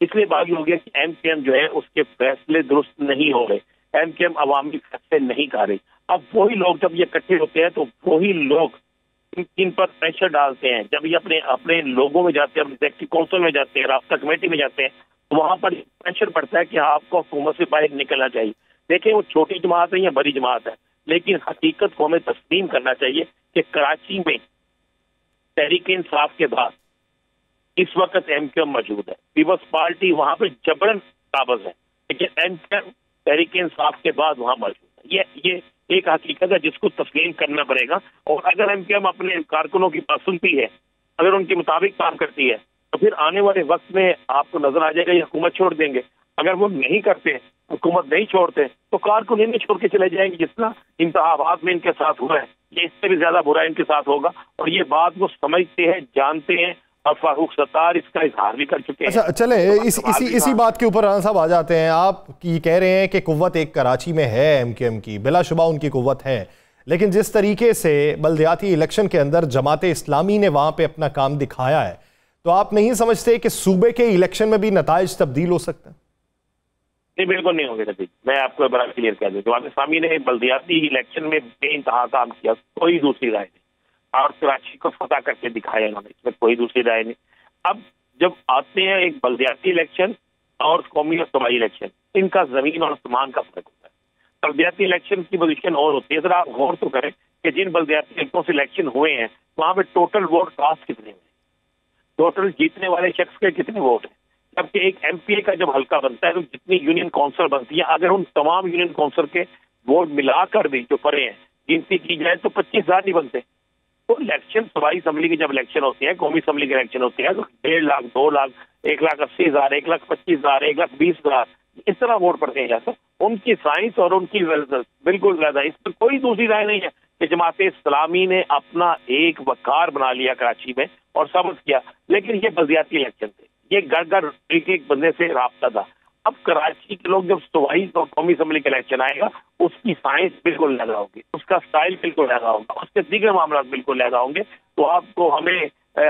اس لیے باغی ہو گیا کہ MQM جو ہے اس کے فیصلے درست نہیں ہو رہے, MQM عوامی فیصلے نہیں کر رہی. اب وہی لوگ جب یہ اکٹھے ہوتے ہیں تو وہی لوگ ان پر پریشر ڈالتے ہیں. جب یہ اپنے لوگوں میں جاتے ہیں, ایگزیکٹو کونسل میں جاتے ہیں, رابطہ کمیٹی میں جاتے ہیں, تو وہاں پر پریشر پڑتا ہے کہ آپ کو حکومت سے باہر نکلنا چاہیے. دیکھیں وہ چھوٹی جماعت ہے یا بڑی جماعت ہے, لیکن حقیقت کو ہمیں تسلیم کرنا چاہیے کہ کراچی میں تحریک انصاف کے بعد اس وقت MQM موجود ہے. پیپلز پارٹی وہاں پہ جبرن قابض ہے, لیکن MQM تحریک انصاف کے بعد وہاں موجود ہے. یہ ایک حقیقت ہے جس کو تسلیم کرنا پڑے گا. اور اگر MQM اپنے کارکنوں کی بات سنتی ہے, اگر ان کے مطابق کام کرتی ہے, تو پھر آنے والے وقت میں آپ کو نظر آ جائے گا یہ حکومت چھوڑ دیں گے. اگر وہ نہیں کرتے, حکومت نہیں چھوڑتے, تو کارکن انہیں چھوڑ کے چلے جائیں گے. جس طرح انتخابات میں ان کے ساتھ ہوا ہے, یہ اس سے بھی زیادہ برا ان کے ساتھ ہوگا. اور یہ بات وہ سمجھتے ہیں, جانتے ہیں, اور فاروق ستار اس کا اظہار بھی کر چکے ہیں. اچھا چلیں اسی بات کے اوپر رانا صاحب آ جاتے ہیں. آپ یہ کہہ رہے ہیں کہ قوت ایک کراچی میں ہے MQM کی, بلا شبہ ان کی قوت ہے, لیکن جس طریقے سے بلدیاتی الیکشن کے اندر جماعت اسلامی نے وہاں پہ اپنا کام دکھایا ہے, تو آپ نہیں سمجھتے کہ صوبے کے الیکشن میں بھی نتائج تبدیل ہو سکتے ہیں؟ نہیں, بالکل نہیں ہوں گے. میں آپ کو بڑا کلیئر کہہ دوں, جماعت اسلامی نے بلدیاتی الیکشن میں بے انتہا کام کیا, کوئی دوسری رائے نہیں, اور کراچی کو فتح کر کے دکھایا انہوں نے, اس میں کوئی دوسری رائے نہیں. اب جب آتے ہیں ایک بلدیاتی الیکشن اور قومی اور صوبائی الیکشن, ان کا زمین اور آسمان کا فرق ہوتا ہے. بلدیاتی الیکشن کی پوزیشن اور ہوتی ہے. ذرا آپ غور تو کریں کہ جن بلدیاتی حلقوں سے الیکشن ہوئے ہیں وہاں پہ ٹوٹل ووٹ کاسٹ کتنے ہوئے, ٹوٹل جیتنے والے شخص کے کتنے ووٹ ہیں. جبکہ ایک MPA کا جب حلقہ بنتا ہے تو جتنی یونین کونسل بنتی ہے, اگر ان تمام یونین کونسل کے ووٹ ملا کر بھی جو پڑے ہیں گنتی کی جائے تو 25,000 نہیں بنتے. تو الیکشن صوبائی اسمبلی کی جب الیکشن ہوتی ہے, قومی اسمبلی کے الیکشن ہوتے ہیں, تو 1.5 لاکھ 2 لاکھ 1,80,000 1,25,000 1,20,000 اس طرح ووٹ پڑتے ہیں. جیسا ان کی سائنس اور ان کی بالکل زیادہ, اس پر کوئی دوسری رائے نہیں ہے کہ جماعت اسلامی نے اپنا ایک وقار بنا لیا کراچی میں اور ثابت کیا. لیکن یہ بلدیاتی الیکشن تھے, یہ گھر ایک بندے سے رابطہ تھا. اب کراچی کے لوگ جب صوبائی اور قومی اسمبلی کا الیکشن آئے گا, اس کی سائنس بالکل لگا ہوگی, اس کا سٹائل بالکل لگا ہوگا, اس کے دیگر معاملات بالکل لگا ہوں گے. تو آپ کو ہمیں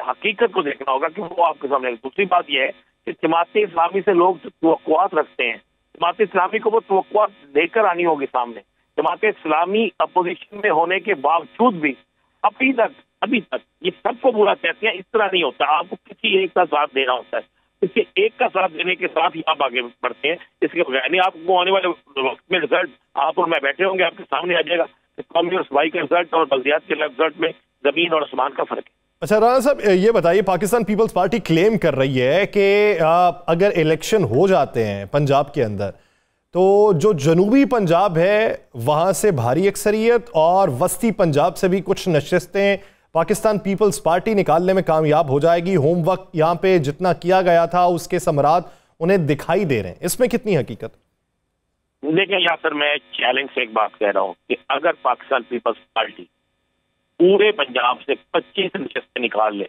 حقیقت کو دیکھنا ہوگا کہ وہ آپ کے سامنے. دوسری بات یہ ہے کہ جماعت اسلامی سے لوگ توقعات رکھتے ہیں, جماعت اسلامی کو وہ توقعات دے کر آنی ہوگی سامنے. جماعت اسلامی اپوزیشن میں ہونے کے باوجود بھی ابھی تک یہ سب کو برا کہتے ہیں. اس طرح نہیں ہوتا, آپ کو کسی ایک کا ساتھ دینا ہوتا ہے. اس کے ایک کا ساتھ دینے کے ساتھ ہی آپ آگے بڑھتے ہیں. اس کے بغیر نہیں. آپ کو آنے والے وقت میں رزلٹ آپ اور میں بیٹھے ہوں گے, آپ کے سامنے آ جائے گا کہ قومی اور صوبائی کا رزلٹ اور بلدیات کے رزلٹ میں زمین اور آسمان کا فرق ہے. اچھا رانا صاحب یہ بتائیے, پاکستان پیپلز پارٹی کلیم کر رہی ہے کہ اگر الیکشن ہو جاتے ہیں پنجاب کے اندر, تو جو جنوبی پنجاب ہے وہاں سے بھاری اکثریت اور وسطی پنجاب سے بھی کچھ نشستیں پاکستان پیپلز پارٹی نکالنے میں کامیاب ہو جائے گی. ہوم ورک یہاں پہ جتنا کیا گیا تھا اس کے ثمرات انہیں دکھائی دے رہے ہیں, اس میں کتنی حقیقت؟ دیکھیں یہاں سر, میں چیلنج سے ایک بات کہہ رہا ہوں کہ اگر پاکستان پیپلز پارٹی پورے پنجاب سے 25 نشستیں نکال لے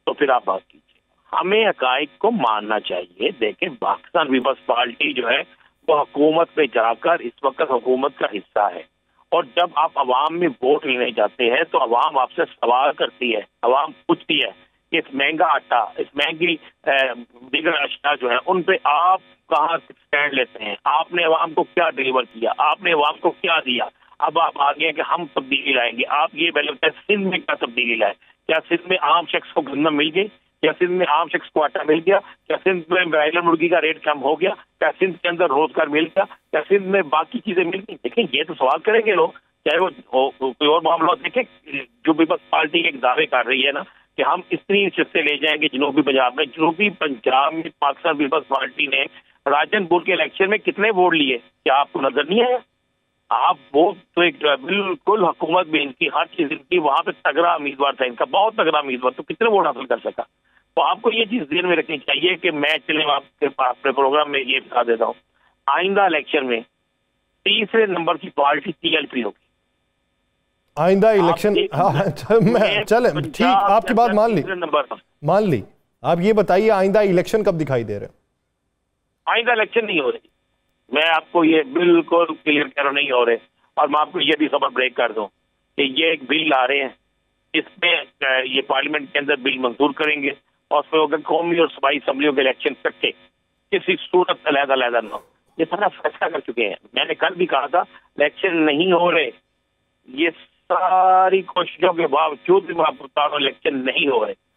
تو پھر آپ بات کیجیے. ہمیں حقائق کو ماننا چاہیے. دیکھیں پاکستان پیپلز پارٹی جو ہے وہ حکومت میں جا کر اس وقت حکومت کا حصہ ہے, اور جب آپ عوام میں ووٹ لینے جاتے ہیں تو عوام آپ سے سوال کرتی ہے, عوام پوچھتی ہے کہ اس مہنگا آٹا, اس مہنگی دیگر اشیاء جو ہیں ان پہ آپ کہاں اسٹینڈ لیتے ہیں, آپ نے عوام کو کیا ڈیلیور کیا, آپ نے عوام کو کیا دیا. اب آپ آگے ہیں کہ ہم تبدیلی لائیں گے. آپ یہ پہلے بتائیں سندھ میں کیا تبدیلی لائے؟ کیا سندھ میں عام شخص کو گندم مل گئی؟ کیا سندھ میں عام شخص کو آٹا مل گیا؟ کیا سندھ میں برائلر مرغی کا ریٹ کم ہو گیا؟ کیا سندھ کے اندر روزگار مل گیا؟ کیا سندھ میں باقی چیزیں مل گئی؟ دیکھیں یہ تو سوال کریں گے لوگ, چاہے وہ کوئی اور معاملہ. دیکھیں جو پیپلز پارٹی ایک دعوے کر رہی ہے نا کہ ہم اتنی نشستیں لے جائیں گے جنوبی پنجاب میں. جنوبی پنجاب میں پاکستان پیپلز پارٹی نے راجن پور کے الیکشن میں کتنے ووٹ لیے, کیا آپ کو نظر نہیں آیا؟ آپ وہ تو ایک بالکل حکومت بھی ان کی ہر چیز ان کی, وہاں پہ تگڑا امیدوار تھا ان کا, بہت تگڑا امیدوار, تو کتنے ووٹ حاصل کر سکا؟ تو آپ کو یہ چیز ذہن میں رکھنی چاہیے کہ میں چلے آپ کے اپنے پروگرام میں یہ بتا دیتا ہوں, آئندہ الیکشن میں تیسرے نمبر کی پارٹی TLP ہوگی. آئندہ الیکشن چلیں ٹھیک, آپ کی بات مان لی. آپ یہ بتائیے آئندہ الیکشن کب دکھائی دے رہے ہیں؟ آئندہ الیکشن نہیں ہو رہی, میں آپ کو یہ بالکل کلیئر کر رہا نہیں ہو رہے. اور میں آپ کو یہ بھی خبر بریک کر دوں کہ یہ ایک بل لا رہے ہیں, اس میں یہ پارلیمنٹ کے اندر بل منظور کریں گے, اور اس میں قومی اور صوبائی اسمبلیوں کے الیکشن کٹے کسی صورت علیحدہ علیحدہ نہ ہو. یہ سارا فیصلہ کر چکے ہیں. میں نے کل بھی کہا تھا الیکشن نہیں ہو رہے, یہ ساری کوششوں کے باوجود بھی میں آپ کو بتا رہا ہوں الیکشن نہیں ہو رہے.